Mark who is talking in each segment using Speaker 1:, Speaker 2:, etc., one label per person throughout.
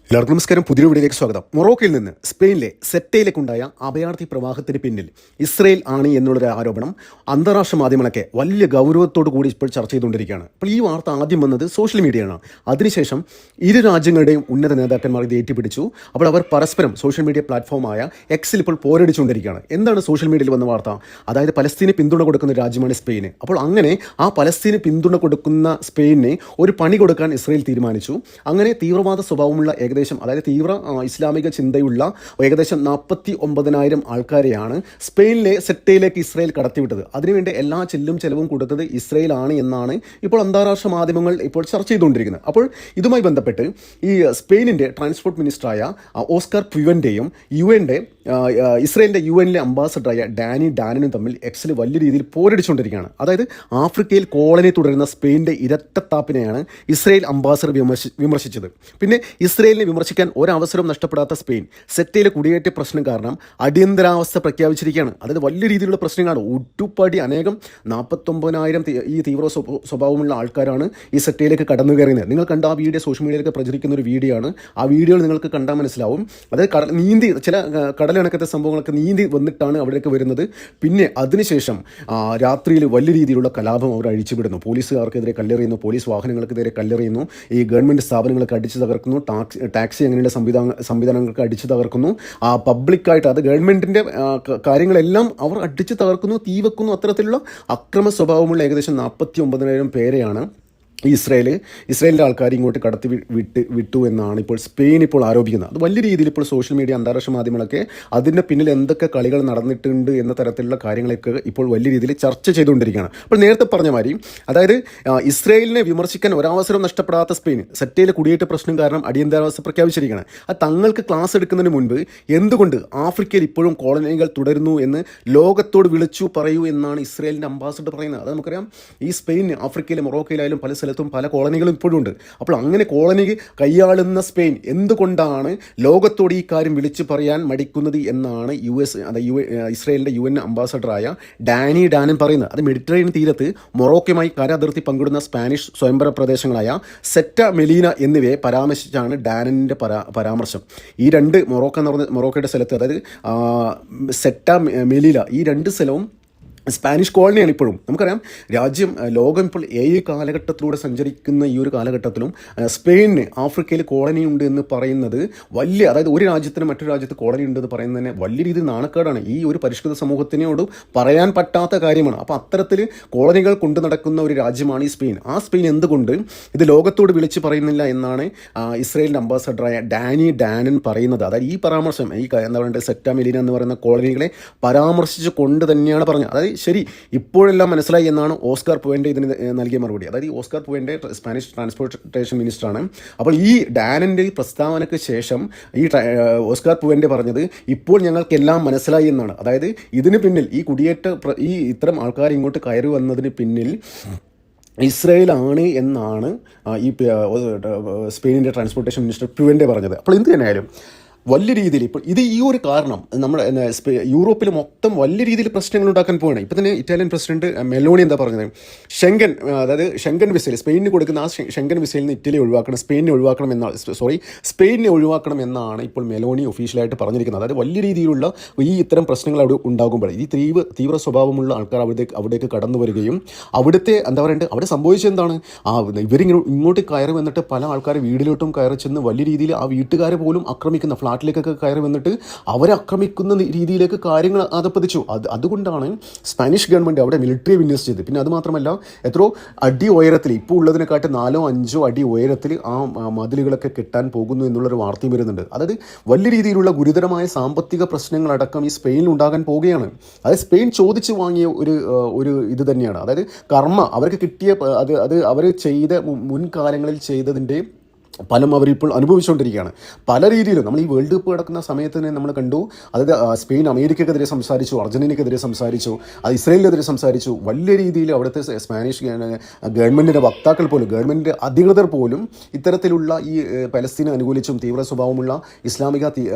Speaker 1: എല്ലാവർക്കും നമസ്കാരം. പുതിയൊരു വീഡിയോയിലേക്ക് സ്വാഗതം. മൊറോക്കോയിൽ നിന്ന് സ്പെയിനിലെ സെറ്റയിലേക്കുണ്ടായ അഭയാർത്ഥി പ്രവാഹത്തിന് പിന്നിൽ ഇസ്രയേൽ ആണ് എന്നുള്ളൊരു ആരോപണം അന്താരാഷ്ട്ര മാധ്യമങ്ങളൊക്കെ വലിയ ഗൗരവത്തോടു കൂടി ഇപ്പോൾ ചർച്ച ചെയ്തുകൊണ്ടിരിക്കുകയാണ്. അപ്പോൾ ഈ വാർത്ത ആദ്യം വന്നത് സോഷ്യൽ മീഡിയയാണ്. അതിനുശേഷം ഇരു രാജ്യങ്ങളുടെയും ഉന്നത നേതാക്കന്മാർ ഇത് ഏറ്റുപിടിച്ചു. അപ്പോൾ അവർ പരസ്പരം സോഷ്യൽ മീഡിയ പ്ലാറ്റ്ഫോമായ എക്സിൽ ഇപ്പോൾ പോരടിച്ചുകൊണ്ടിരിക്കുകയാണ്. എന്താണ് സോഷ്യൽ മീഡിയയിൽ വന്ന വാർത്ത? അതായത് പലസ്തീന് പിന്തുണ കൊടുക്കുന്ന രാജ്യമാണ് സ്പെയിൻ. അപ്പോൾ അങ്ങനെ ആ പലസ്തീന് പിന്തുണ കൊടുക്കുന്ന സ്പെയിനെ ഒരു പണി കൊടുക്കാൻ ഇസ്രയേൽ തീരുമാനിച്ചു. അങ്ങനെ തീവ്രവാദ സ്വഭാവമുള്ള അതായത് തീവ്ര ഇസ്ലാമിക ചിന്തയുള്ള ഏകദേശം 49,000 ആൾക്കാരെയാണ് സ്പെയിനിലെ സെറ്റയിലേക്ക് ഇസ്രയേൽ കടത്തിവിട്ടത്. അതിനുവേണ്ടി എല്ലാ ചെലവും കൊടുത്തത് ഇസ്രയേൽ ആണ് എന്നാണ് ഇപ്പോൾ അന്താരാഷ്ട്ര മാധ്യമങ്ങൾ ഇപ്പോൾ ചർച്ച ചെയ്തുകൊണ്ടിരിക്കുന്നത്. അപ്പോൾ ഇതുമായി ബന്ധപ്പെട്ട് ഈ സ്പെയിനിൻ്റെ ട്രാൻസ്പോർട്ട് മിനിസ്റ്ററായ ഓസ്കാർ പ്യുവൻ്റെയും ഇസ്രയേലിൻ്റെ UN അംബാസഡറായ ഡാനി ഡാനനും തമ്മിൽ എക്സിൽ വലിയ രീതിയിൽ പോരടിച്ചുകൊണ്ടിരിക്കുകയാണ്. അതായത് ആഫ്രിക്കയിൽ കോളനി തുടരുന്ന സ്പെയിനിൻ്റെ ഇരട്ടത്താപ്പിനെയാണ് ഇസ്രയേൽ അംബാസഡർ വിമർശിച്ചത്. പിന്നെ ഇസ്രയേലിനെ വിമർശിക്കാൻ ഒരവസരം നഷ്ടപ്പെടാത്ത സ്പെയിൻ സെറ്റയിലെ കുടിയേറ്റ പ്രശ്നം കാരണം അടിയന്തരാവസ്ഥ പ്രഖ്യാപിച്ചിരിക്കുകയാണ്. അതായത് വലിയ രീതിയിലുള്ള പ്രശ്നങ്ങളാണ്. ഒട്ടുപാടി അനേകം 49,000 ഈ തീവ്ര സ്വഭാവമുള്ള ആൾക്കാരാണ് ഈ സെറ്റയിലേക്ക് കടന്നു കയറുന്നത്. നിങ്ങൾ കണ്ട ആ വീഡിയോ സോഷ്യൽ മീഡിയയിലൊക്കെ പ്രചരിക്കുന്ന ഒരു വീഡിയോ ആണ്. ആ വീഡിയോയിൽ നിങ്ങൾക്ക് കണ്ടാൽ മനസ്സിലാവും. അതായത് നീന്തി ചില കടലിണക്കത്തെ സംഭവങ്ങളൊക്കെ നീന്തി വന്നിട്ടാണ് അവിടേക്ക് വരുന്നത്. പിന്നെ അതിനുശേഷം രാത്രിയിൽ വലിയ രീതിയിലുള്ള കലാപം അവർ അഴിച്ചുവിടുന്നു. പോലീസുകാർക്കെതിരെ കല്ലെറിയുന്നു, പോലീസ് വാഹനങ്ങൾക്കെതിരെ കല്ലെറിയുന്നു, ഈ ഗവൺമെൻറ് സ്ഥാപനങ്ങൾക്ക് അടിച്ചു തകർക്കുന്നു, ടാക്സി അങ്ങനെയുള്ള സംവിധാനങ്ങൾക്ക് അടിച്ചു തകർക്കുന്നു, പബ്ലിക്കായിട്ട് അത് ഗവൺമെൻറ്റിൻ്റെ കാര്യങ്ങളെല്ലാം അവർ അടിച്ചു തകർക്കുന്നു, തീ വെക്കുന്നു. അത്തരത്തിലുള്ള അക്രമ സ്വഭാവമുള്ള ഏകദേശം 49,000 പേരെയാണ് ഇസ്രയേലിൻ്റെ ആൾക്കാർ ഇങ്ങോട്ട് കടത്തി വിട്ടു എന്നാണ് ഇപ്പോൾ സ്പെയിൻ ഇപ്പോൾ ആരോപിക്കുന്നത്. അത് വലിയ രീതിയിൽ ഇപ്പോൾ സോഷ്യൽ മീഡിയ അന്താരാഷ്ട്ര മാധ്യമങ്ങളൊക്കെ അതിൻ്റെ പിന്നിൽ എന്തൊക്കെ കളികൾ നടന്നിട്ടുണ്ട് എന്ന തരത്തിലുള്ള കാര്യങ്ങളൊക്കെ ഇപ്പോൾ വലിയ രീതിയിൽ ചർച്ച ചെയ്തുകൊണ്ടിരിക്കുകയാണ്. അപ്പോൾ നേരത്തെ പറഞ്ഞ മാതിരി അതായത് ഇസ്രയേലിനെ വിമർശിക്കാൻ ഒരവസരം നഷ്ടപ്പെടാത്ത സ്പെയിൻ സെറ്റയിലെ കുടിയേറ്റ പ്രശ്നം കാരണം അടിയന്തരാവസ്ഥ പ്രഖ്യാപിച്ചിരിക്കുകയാണ്. അത് തങ്ങൾക്ക് ക്ലാസ് എടുക്കുന്നതിന് മുൻപ് എന്തുകൊണ്ട് ആഫ്രിക്കയിൽ ഇപ്പോഴും കോളനികൾ തുടരുന്നു എന്ന് ലോകത്തോട് വിളിച്ചു പറയൂ എന്നാണ് ഇസ്രയേലിൻ്റെ അംബാസഡർ പറയുന്നത്. അത് നമുക്കറിയാം, ഈ സ്പെയിൻ ആഫ്രിക്കയിലെ മൊറോക്കയിലായാലും പല സ്ഥലത്തും പല കോളനികളും ഇപ്പോഴും ഉണ്ട്. അപ്പോൾ അങ്ങനെ കോളനി കൈയാളുന്ന സ്പെയിൻ എന്തുകൊണ്ടാണ് ലോകത്തോട് ഈ കാര്യം വിളിച്ചു പറയാൻ മടിക്കുന്നത് എന്നാണ് ഇസ്രയേലിൻ്റെ UN അംബാസഡറായ ഡാനി ഡാനൻ പറയുന്നത്. അത് മെഡിറ്ററേനിയൻ തീരത്ത് മൊറോക്കയുമായി കര അതിർത്തി പങ്കിടുന്ന സ്പാനിഷ് സ്വയംഭരണ പ്രദേശങ്ങളായ സെറ്റ മെലീന എന്നിവയെ പരാമർശിച്ചാണ് ഡാനൻ്റെ പരാമർശം. ഈ രണ്ട് മൊറോക്കയുടെ സ്ഥലത്ത്, അതായത് സെറ്റ മെലീല, ഈ രണ്ട് സ്ഥലവും സ്പാനിഷ് കോളനിയാണ്. ഇപ്പോഴും നമുക്കറിയാം ലോകം ഇപ്പോൾ കാലഘട്ടത്തിലൂടെ സഞ്ചരിക്കുന്ന ഈ ഒരു കാലഘട്ടത്തിലും സ്പെയിനിന് ആഫ്രിക്കയിൽ കോളനി ഉണ്ട് എന്ന് പറയുന്നത് അതായത് ഒരു രാജ്യത്തിന് മറ്റൊരു രാജ്യത്ത് കോളനി ഉണ്ടെന്ന് പറയുന്നത് തന്നെ വലിയ രീതിയിൽ നാണക്കേടാണ്. ഈ ഒരു പരിഷ്കൃത സമൂഹത്തിനോട് പറയാൻ പറ്റാത്ത കാര്യമാണ്. അപ്പോൾ അത്തരത്തിൽ കോളനികൾ കൊണ്ടു നടക്കുന്ന ഒരു രാജ്യമാണ് ഈ സ്പെയിൻ. ആ സ്പെയിൻ എന്തുകൊണ്ട് ഇത് ലോകത്തോട് വിളിച്ച് പറയുന്നില്ല എന്നാണ് ഇസ്രയേലിൻ്റെ അംബാസഡറായ ഡാനി ഡാനൻ പറയുന്നത്. അതായത് ഈ പരാമർശം എന്താ പറയുക, സെറ്റ മെലീന എന്ന് പറയുന്ന കോളനികളെ പരാമർശിച്ച് കൊണ്ട് തന്നെയാണ് പറഞ്ഞത്. അതായത് ശരി, ഇപ്പോഴെല്ലാം മനസ്സിലായി എന്നാണ് ഓസ്കാർ പുവൻ്റെ ഇതിന് നൽകിയ മറുപടി. അതായത് ഈ ഓസ്കാർ പുവൻ്റെ സ്പാനിഷ് ട്രാൻസ്പോർട്ടേഷൻ മിനിസ്റ്ററാണ്. അപ്പോൾ ഈ ഡാനൻ്റെ പ്രസ്താവനയ്ക്ക് ശേഷം ഈ ഓസ്കാർ പുവൻ്റെ പറഞ്ഞത് ഇപ്പോൾ ഞങ്ങൾക്കെല്ലാം മനസ്സിലായി എന്നാണ്. അതായത് ഇതിന് പിന്നിൽ ഈ ഇത്തരം ആൾക്കാർ ഇങ്ങോട്ട് കയറി വന്നതിന് പിന്നിൽ ഇസ്രയേലാണ് എന്നാണ് ഈ സ്പെയിനിൻ്റെ ട്രാൻസ്പോർട്ടേഷൻ മിനിസ്റ്റർ പുവൻ്റെ പറഞ്ഞത്. അപ്പോൾ എന്ത് തന്നെയായാലും വലിയ രീതിയിൽ ഇപ്പോൾ ഈ ഒരു കാരണം നമ്മുടെ യൂറോപ്പിൽ മൊത്തം വലിയ രീതിയിൽ പ്രശ്നങ്ങൾ ഉണ്ടാക്കാൻ പോവുകയാണ്. ഇപ്പോൾ തന്നെ ഇറ്റാലിയൻ പ്രസിഡന്റ് മെലോണി എന്താ പറഞ്ഞത്, ഷെങ്കൻ വിസയിൽ സ്പെയിനിന് കൊടുക്കുന്ന ആ ഷെങ്കൻ വിസയിൽ നിന്ന് ഇറ്റലി ഒഴിവാക്കണം, സ്പെയിനിനെ ഒഴിവാക്കണം എന്നാണ് ഇപ്പോൾ മെലോണി ഒഫീഷ്യലായിട്ട് പറഞ്ഞിരിക്കുന്നത്. അതായത് വലിയ രീതിയിലുള്ള ഇത്തരം പ്രശ്നങ്ങൾ അവിടെ ഉണ്ടാകുമ്പോൾ ഈ തീവ്ര സ്വഭാവമുള്ള ആൾക്കാർ അവിടേക്ക് കടന്നു വരികയും അവിടുത്തെ എന്താ പറയേണ്ടത്, അവിടെ സംഭവിച്ചത് എന്താണ്, ഇങ്ങോട്ട് കയറി വന്നിട്ട് പല ആൾക്കാർ വീട്ടിലോട്ടും കയറി ചെന്ന് വലിയ രീതിയിൽ ആ വീട്ടുകാരെ പോലും ആക്രമിക്കുന്ന, ഫ്ലാറ്റിലേക്കൊക്കെ കയറി വന്നിട്ട് അവരെ ആക്രമിക്കുന്ന രീതിയിലേക്ക് കാര്യങ്ങൾ അതപ്പതിച്ചു. അതുകൊണ്ടാണ് സ്പാനിഷ് ഗവൺമെൻറ് അവിടെ മിലിറ്ററി വിന്യസിച്ചത്. പിന്നെ അതുമാത്രമല്ല, എത്രയോ അടി ഉയരത്തിൽ, ഇപ്പോൾ ഉള്ളതിനെക്കാട്ട് 4-5 അടി ഉയരത്തിൽ ആ മതിലുകളൊക്കെ കെട്ടാൻ പോകുന്നു എന്നുള്ളൊരു വാർത്തയും വരുന്നുണ്ട്. അതായത് വലിയ രീതിയിലുള്ള ഗുരുതരമായ സാമ്പത്തിക പ്രശ്നങ്ങളടക്കം ഈ സ്പെയിനിൽ ഉണ്ടാകാൻ പോവുകയാണ്. അതായത് സ്പെയിൻ ചോദിച്ചു വാങ്ങിയ ഒരു ഇത് തന്നെയാണ്. അതായത് അവർക്ക് കിട്ടിയ അത് അവർ ചെയ്ത മുൻകാലങ്ങളിൽ ചെയ്തതിൻ്റെ ഫലം അവരിപ്പോൾ അനുഭവിച്ചുകൊണ്ടിരിക്കുകയാണ്. പല രീതിയിലും നമ്മൾ ഈ വേൾഡ് കപ്പ് നടക്കുന്ന സമയത്ത് തന്നെ നമ്മൾ കണ്ടു. അതായത് സ്പെയിൻ അമേരിക്കക്കെതിരെ സംസാരിച്ചു, അർജന്റീനയ്ക്കെതിരെ സംസാരിച്ചു, അത് ഇസ്രയേലിനെതിരെ സംസാരിച്ചു. വലിയ രീതിയിൽ അവിടുത്തെ സ്പാനിഷ് ഗവൺമെൻറ്റിൻ്റെ വക്താക്കൾ പോലും, ഗവൺമെൻറ് അധികൃതർ പോലും ഇത്തരത്തിലുള്ള ഈ പലസ്തീനെ അനുകൂലിച്ചും തീവ്ര സ്വഭാവമുള്ള ഇസ്ലാമിക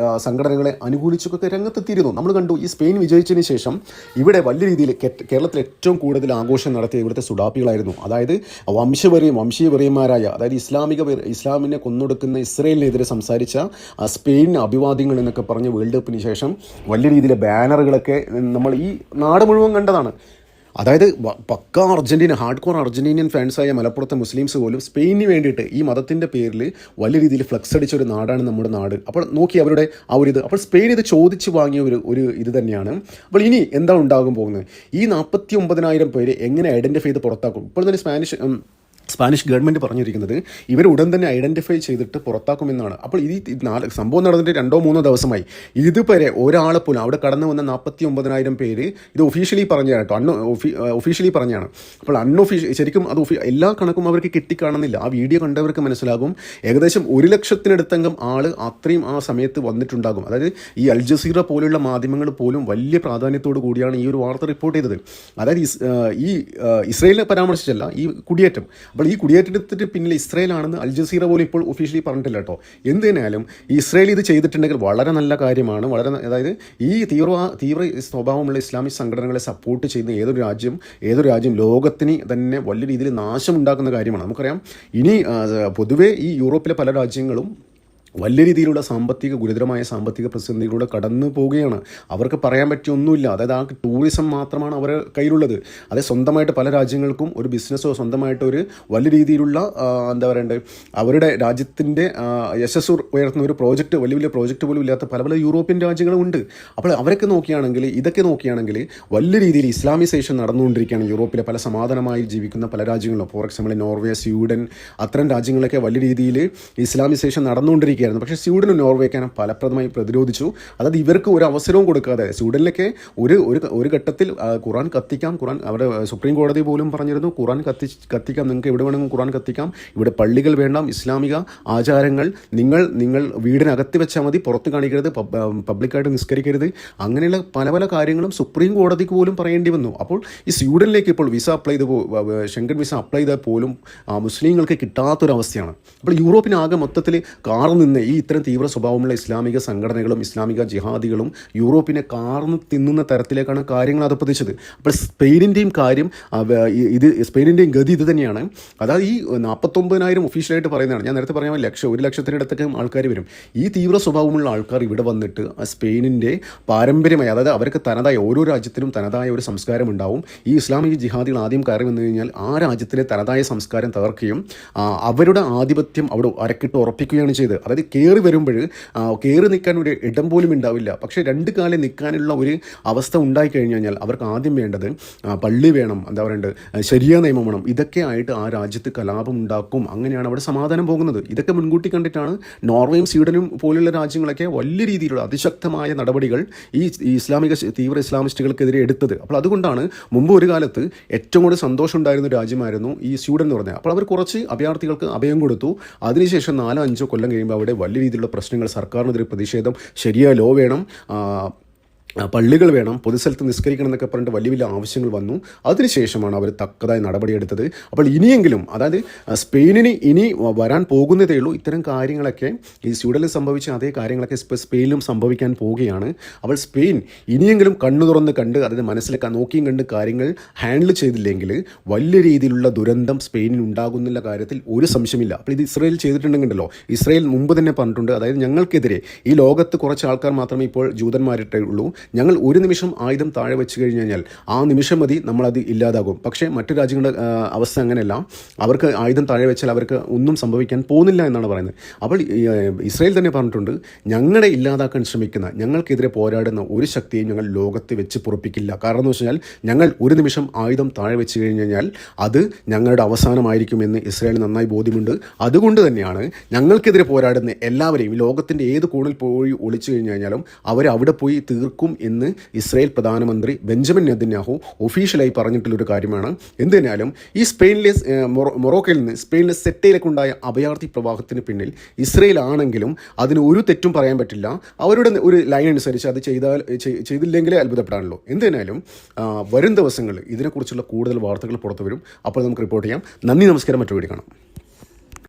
Speaker 1: സംഘടനകളെ അനുകൂലിച്ചൊക്കെ രംഗത്തെത്തിയിരുന്നു. നമ്മൾ കണ്ടു ഈ സ്പെയിൻ വിജയിച്ചതിന് ശേഷം ഇവിടെ വലിയ രീതിയിൽ കേരളത്തിൽ ഏറ്റവും കൂടുതൽ ആഘോഷം നടത്തിയ ഇവിടുത്തെ സുഡാപ്പികളായിരുന്നു. അതായത് വംശീയവെറിയന്മാരായ, അതായത് ഇസ്ലാമിനെ കുഞ്ഞുങ്ങളെ കൊന്നൊടുക്കുന്ന ഇസ്രയേലിനെതിരെ സംസാരിച്ച സ്പെയിൻ അഭിവാദ്യങ്ങൾ എന്നൊക്കെ പറഞ്ഞ് വേൾഡ് കപ്പിന് ശേഷം വലിയ രീതിയിലെ ബാനറുകളൊക്കെ നമ്മൾ ഈ നാട് മുഴുവൻ കണ്ടതാണ്. അതായത് പക്ക അർജൻറ്റീന ഹാർഡ് കോർ അർജൻറ്റീനിയൻ ഫാൻസായ മലപ്പുറത്തെ മുസ്ലിംസ് പോലും സ്പെയിനിന് വേണ്ടിയിട്ട് ഈ മതത്തിൻ്റെ പേരിൽ വലിയ രീതിയിൽ ഫ്ലക്സ് അടിച്ച ഒരു നാടാണ് നമ്മുടെ നാട്. അപ്പോൾ നോക്കി അവരുടെ ആ ഒരു ഇത്, അപ്പോൾ സ്പെയിൻ ഇത് ചോദിച്ച് വാങ്ങിയ ഒരു ഇത് തന്നെയാണ്. അപ്പോൾ ഇനി എന്താ ഉണ്ടാകും പോകുന്നത്? ഈ 49,000 പേര് എങ്ങനെ ഐഡൻറ്റിഫൈ ചെയ്ത് പുറത്താക്കും? ഇപ്പോൾ തന്നെ സ്പാനിഷ് ഗവൺമെൻറ് പറഞ്ഞിരിക്കുന്നത് ഇവർ ഉടൻ തന്നെ ഐഡൻറ്റിഫൈ ചെയ്തിട്ട് പുറത്താക്കുമെന്നാണ്. അപ്പോൾ സംഭവം നടന്നിട്ട് 2-3 ദിവസമായി. ഇതുവരെ ഒരാളെ പോലും അവിടെ കടന്നു വന്ന 49,000 പേര്, ഇത് ഒഫീഷ്യലി പറഞ്ഞതാണ് കേട്ടോ, ഒഫീഷ്യലി പറഞ്ഞാണ്. അപ്പോൾ ശരിക്കും അത് എല്ലാ കണക്കും അവർക്ക് കിട്ടിക്കാണുന്നില്ല. ആ വീഡിയോ കണ്ടവർക്ക് മനസ്സിലാകും ഏകദേശം 100,000-നടുത്തങ്കം ആൾ അത്രയും ആ സമയത്ത് വന്നിട്ടുണ്ടാകും. അതായത് ഈ അൽ ജസീറ പോലുള്ള മാധ്യമങ്ങൾ പോലും വലിയ പ്രാധാന്യത്തോടു കൂടിയാണ് ഈ ഒരു വാർത്ത റിപ്പോർട്ട് ചെയ്തത്. അതായത് ഈ ഇസ്രയേലിനെ പരാമർശിച്ചല്ല, ഈ കുടിയേറ്റം. അപ്പോൾ ഈ കുടിയേറ്റത്തിന് പിന്നിൽ ഇസ്രയേലാണെന്ന് അൽ ജസീറ പോലും ഇപ്പോൾ ഒഫീഷ്യലി പറഞ്ഞിട്ടില്ല കേട്ടോ. എന്തിനാലും ഈ ഇസ്രയേൽ ഇത് ചെയ്തിട്ടുണ്ടെങ്കിൽ വളരെ നല്ല കാര്യമാണ്. അതായത് ഈ തീവ്ര സ്വഭാവമുള്ള ഇസ്ലാമിക് സംഘടനകളെ സപ്പോർട്ട് ചെയ്യുന്ന ഏതൊരു രാജ്യം ലോകത്തിന് തന്നെ വലിയ രീതിയിൽ നാശമുണ്ടാക്കുന്ന കാര്യമാണ്. നമുക്കറിയാം ഇനി പൊതുവേ ഈ യൂറോപ്പിലെ പല രാജ്യങ്ങളും വലിയ രീതിയിലുള്ള ഗുരുതരമായ സാമ്പത്തിക പ്രതിസന്ധിയിലൂടെ കടന്നു പോവുകയാണ്. അവർക്ക് പറയാൻ പറ്റിയൊന്നുമില്ല. അതായത് ആ ടൂറിസം മാത്രമാണ് അവരുടെ കയ്യിലുള്ളത്. അതായത് സ്വന്തമായിട്ട് പല രാജ്യങ്ങൾക്കും ഒരു ബിസിനസ്സോ സ്വന്തമായിട്ട് ഒരു വലിയ രീതിയിലുള്ള എന്താ പറയണ്ടത്, അവരുടെ രാജ്യത്തിൻ്റെ യശസ് ഉയർത്തുന്ന ഒരു വലിയ പ്രോജക്റ്റ് പോലും ഇല്ലാത്ത പല യൂറോപ്യൻ രാജ്യങ്ങളും ഉണ്ട്. അപ്പോൾ ഇതൊക്കെ നോക്കിയാണെങ്കിൽ വലിയ രീതിയിൽ ഇസ്ലാമിസേഷൻ നടന്നുകൊണ്ടിരിക്കുകയാണ് യൂറോപ്പിലെ പല സമാധാനമായി ജീവിക്കുന്ന പല രാജ്യങ്ങളും. ഫോർ എക്സാമ്പിൾ നോർവേ, സ്വീഡൻ, അത്തരം രാജ്യങ്ങളൊക്കെ വലിയ രീതിയിൽ ഇസ്ലാമിസേഷൻ നടന്നുകൊണ്ടിരിക്കുക. പക്ഷേ സ്വീഡനും നോർവേക്കാനും ഫലപ്രദമായി പ്രതിരോധിച്ചു. അതായത് ഇവർക്ക് ഒരു അവസരവും കൊടുക്കാതെ സ്വീഡനിലൊക്കെ ഒരു ഘട്ടത്തിൽ ഖുറാൻ കത്തിക്കാം, അവിടെ സുപ്രീം കോടതി പോലും പറഞ്ഞിരുന്നു ഖുറാൻ കത്തിക്കാം, നിങ്ങൾക്ക് എവിടെ വേണമെങ്കിലും ഖുറാൻ കത്തിക്കാം, ഇവിടെ പള്ളികൾ വേണ്ട, ഇസ്ലാമിക ആചാരങ്ങൾ നിങ്ങൾ വീടിനകത്ത് വെച്ചാൽ മതി, പുറത്ത് കാണിക്കരുത്, പബ്ലിക്കായിട്ട് നിസ്കരിക്കരുത്, അങ്ങനെയുള്ള പല കാര്യങ്ങളും സുപ്രീം കോടതിക്ക് പോലും പറയേണ്ടി വന്നു. അപ്പോൾ ഈ സ്വീഡനിലേക്ക് ഇപ്പോൾ ഷെങ്കൻ വിസ അപ്ലൈ ചെയ്താൽ പോലും മുസ്ലിങ്ങൾക്ക് കിട്ടാത്തൊരവസ്ഥയാണ്. അപ്പോൾ യൂറോപ്പിനാകെ മൊത്തത്തിൽ ഈ ഇത്തരം തീവ്ര സ്വഭാവമുള്ള ഇസ്ലാമിക സംഘടനകളും ഇസ്ലാമിക ജിഹാദികളും യൂറോപ്പിനെ കാർന്ന് തിന്നുന്ന തരത്തിലേക്കാണ് കാര്യങ്ങൾ അധപ്പതിച്ചത്. അപ്പോൾ സ്പെയിനിൻ്റെയും ഗതി ഇത് തന്നെയാണ്. അതായത് ഈ 49,000 ഒഫീഷ്യലായിട്ട് പറയുന്നതാണ്. ഞാൻ നേരത്തെ പറയാൻ 1,00,000-നടുത്തൊക്കെ ആൾക്കാർ വരും. ഈ തീവ്ര സ്വഭാവമുള്ള ആൾക്കാർ ഇവിടെ വന്നിട്ട് സ്പെയിനിൻ്റെ പാരമ്പര്യമായി, അതായത് അവർക്ക് തനതായ ഓരോ രാജ്യത്തിനും തനതായ ഒരു സംസ്കാരം ഉണ്ടാവും. ഈ ഇസ്ലാമിക ജിഹാദികൾ ആദ്യം കയറി വന്നു കഴിഞ്ഞാൽ ആ രാജ്യത്തിലെ തനതായ സംസ്കാരം തകർക്കുകയും അവരുടെ ആധിപത്യം അവിടെ അരക്കിട്ട് ഉറപ്പിക്കുകയാണ് ചെയ്തത്. അതായത് കയറി വരുമ്പോൾ കയറി നിൽക്കാൻ ഒരു ഇടം പോലും ഉണ്ടാവില്ല. പക്ഷേ 2 കാലം നിൽക്കാനുള്ള ഒരു അവസ്ഥ ഉണ്ടായിക്കഴിഞ്ഞാൽ അവർക്ക് ആദ്യം വേണ്ടത് പള്ളി വേണം, എന്താ പറയേണ്ടത്, ശരിയ നിയമം വേണം. ഇതൊക്കെ ആയിട്ട് ആ രാജ്യത്ത് കലാപം ഉണ്ടാക്കും. അങ്ങനെയാണ് അവിടെ സമാധാനം പോകുന്നത്. ഇതൊക്കെ മുൻകൂട്ടി കണ്ടിട്ടാണ് നോർവേയും സ്വീഡനും പോലുള്ള രാജ്യങ്ങളൊക്കെ വലിയ രീതിയിലുള്ള അതിശക്തമായ നടപടികൾ ഈ തീവ്ര ഇസ്ലാമിസ്റ്റുകൾക്കെതിരെ എടുത്തത്. അപ്പോൾ അതുകൊണ്ടാണ് മുമ്പ് ഒരു കാലത്ത് ഏറ്റവും കൂടുതൽ സന്തോഷം ഉണ്ടായിരുന്ന രാജ്യമായിരുന്നു ഈ സ്വീഡൻ എന്ന് പറഞ്ഞത്. അപ്പോൾ അവർ കുറച്ച് അഭയാർത്ഥികൾക്ക് അഭയം കൊടുത്തു. അതിനുശേഷം 4-5 കൊല്ലം കഴിയുമ്പോൾ അവിടെ വലിയ രീതിയിലുള്ള പ്രശ്നങ്ങൾ, സർക്കാരിനെതിരെ പ്രതിഷേധം, ശരിയായ ലോ വേണം, പള്ളികൾ വേണം, പൊതുസ്ഥലത്ത് നിസ്കരിക്കണം എന്നൊക്കെ പറഞ്ഞിട്ട് വലിയ ആവശ്യങ്ങൾ വന്നു. അതിനുശേഷമാണ് അവർ തക്കതായ നടപടിയെടുത്തത്. അപ്പോൾ ഇനിയെങ്കിലും, അതായത് സ്പെയിനിന് ഇനി വരാൻ പോകുന്നതേ ഉള്ളൂ ഇത്തരം കാര്യങ്ങളൊക്കെ. ഈ സ്വീഡനിൽ സംഭവിച്ച അതേ കാര്യങ്ങളൊക്കെ സ്പെയിനിലും സംഭവിക്കാൻ പോവുകയാണ്. അപ്പോൾ സ്പെയിൻ ഇനിയെങ്കിലും കണ്ണു തുറന്ന് കണ്ട്, അതായത് മനസ്സിലൊക്കെ നോക്കിയും കണ്ട് കാര്യങ്ങൾ ഹാൻഡിൽ ചെയ്തില്ലെങ്കിൽ വലിയ രീതിയിലുള്ള ദുരന്തം സ്പെയിനിൽ ഉണ്ടാകുന്നുള്ള കാര്യത്തിൽ ഒരു സംശയമില്ല. അപ്പോൾ ഇത് ഇസ്രയേൽ ചെയ്തിട്ടുണ്ടെങ്കിലോ, ഇസ്രയേൽ മുമ്പ് തന്നെ പറഞ്ഞിട്ടുണ്ട്, അതായത് ഞങ്ങൾക്കെതിരെ ഈ ലോകത്ത് കുറച്ച് ആൾക്കാർ മാത്രമേ ഇപ്പോൾ ജൂതന്മാരിട്ടേ ഉള്ളൂ, ഞങ്ങൾ ഒരു നിമിഷം ആയുധം താഴെ വെച്ച് കഴിഞ്ഞാൽ ആ നിമിഷം മതി നമ്മളത് ഇല്ലാതാകും. പക്ഷേ മറ്റു രാജ്യങ്ങളുടെ അവസ്ഥ അങ്ങനെയല്ല. അവർക്ക് ആയുധം താഴെ വെച്ചാൽ അവർക്ക് ഒന്നും സംഭവിക്കാൻ പോകുന്നില്ല എന്നാണ് പറയുന്നത്. അപ്പോൾ ഇസ്രയേൽ തന്നെ പറഞ്ഞിട്ടുണ്ട്, ഞങ്ങളെ ഇല്ലാതാക്കാൻ ശ്രമിക്കുന്ന, ഞങ്ങൾക്കെതിരെ പോരാടുന്ന ഒരു ശക്തിയും ഞങ്ങൾ ലോകത്ത് വെച്ച് പൊറപ്പിക്കില്ല. കാരണം എന്ന് വെച്ചാൽ ഞങ്ങൾ ഒരു നിമിഷം ആയുധം താഴെ വെച്ച് കഴിഞ്ഞാൽ അത് ഞങ്ങളുടെ അവസാനമായിരിക്കുമെന്ന് ഇസ്രയേൽ നന്നായി ബോധ്യമുണ്ട്. അതുകൊണ്ട് തന്നെയാണ് ഞങ്ങൾക്കെതിരെ പോരാടുന്ന എല്ലാവരെയും ലോകത്തിൻ്റെ ഏത് കോണിൽ പോയി ഒളിച്ചു കഴിഞ്ഞാലും അവരവിടെ പോയി തീർക്കും എന്ന് ഇസ്രായേൽ പ്രധാനമന്ത്രി ബെഞ്ചമിൻ നെതന്യാഹു ഒഫീഷ്യലായി പറഞ്ഞിട്ടുള്ളൊരു കാര്യമാണ്. എന്തിനാലും ഈ മൊറോക്കയിൽ നിന്ന് സ്പെയിനിലെ സെറ്റയിലേക്കുണ്ടായ അഭയാർത്ഥി പ്രവാഹത്തിന് പിന്നിൽ ഇസ്രായേൽ ആണെങ്കിലും അതിന് ഒരു തെറ്റും പറയാൻ പറ്റില്ല. അവരുടെ ഒരു ലൈൻ അനുസരിച്ച് അത് ചെയ്തില്ലെങ്കിലേ അത്ഭുതപ്പെടാനുള്ളൂ. എന്തിനാലും വരും ദിവസങ്ങളിൽ ഇതിനെക്കുറിച്ചുള്ള കൂടുതൽ വാർത്തകൾ പുറത്തു വരും. അപ്പോൾ നമുക്ക് റിപ്പോർട്ട് ചെയ്യാം. നന്ദി, നമസ്കാരം. മറ്റൊരു വീഡിയോ കാണാം.